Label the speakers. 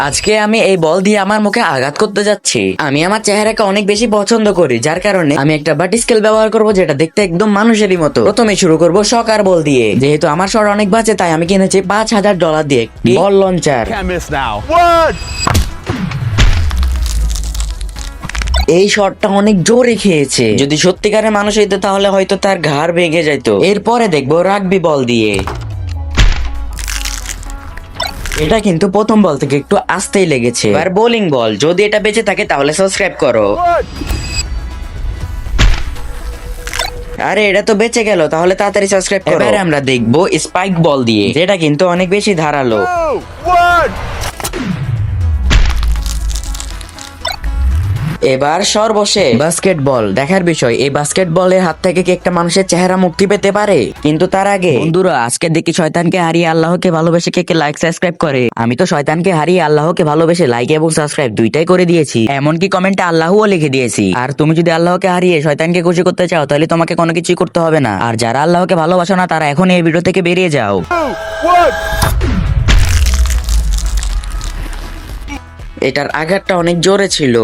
Speaker 1: আজকে আমি এই বল দিয়ে আমার মুখে আঘাত করতে যাচ্ছি। আমি আমার চেহারাকে অনেক বেশি পছন্দ করি, যার কারণে আমি একটা বাটি স্কেল ব্যবহার করব, যেটা দেখতে একদম মানুষেরই মতো। প্রথমে শুরু করব শকার বল দিয়ে। যেহেতু আমার শট অনেক বাজে, তাই আমি কিনেছি $5000 দিয়ে একটি বল launcher.
Speaker 2: Can't miss now. What?
Speaker 1: এই শটটা অনেক জোরে খেয়েছে। যদি সত্যিকারের মানুষ হইতো তাহলে হয়তো তার ঘাড় ভেঙে যাইতো। এরপরে দেখবো রাগবি বল দিয়ে। এটা কিন্তু প্রথম বল থেকে একটু আস্তেই লেগেছে। আর বোলিং বল, যদি এটা বেঁচে থাকে তাহলে সাবস্ক্রাইব করো।
Speaker 2: What?
Speaker 1: আরে এটা তো বেঁচে গেল, তাহলে তাড়াতাড়ি সাবস্ক্রাইব করো। এবারে আমরা দেখবো স্পাইক বল দিয়ে, যেটা কিন্তু অনেক বেশি ধারালো।
Speaker 2: Oh, what?
Speaker 1: এবার সর্বশেষ বাস্কেটবল। দেখার বিষয়, এই বাস্কেটবলের হাত থেকে কি একটা মানুষের চেহারা মুক্তি পেতে পারে? কিন্তু তার আগে বন্ধুরা, আজকে দেখি শয়তানকে হারিয়ে আল্লাহকে ভালোবেসে কে কে লাইক সাবস্ক্রাইব করে। আমি তো শয়তানকে হারিয়ে আল্লাহকে ভালোবেসে লাইক এবং সাবস্ক্রাইব দুইটাই করে দিয়েছি, এমনকি কমেন্টে আল্লাহও লিখে দিয়েছি। আর তুমি যদি আল্লাহকে হারিয়ে শয়তানকে খুশি করতে চাও, তাহলে তোমাকে কোনো কিছুই করতে হবে না। আর যারা আল্লাহকে ভালোবাসো না, তারা এখন এই ভিডিও থেকে বেরিয়ে যাও।
Speaker 2: Oh, what?
Speaker 1: এটার আঘাতটা অনেক জোরে ছিল।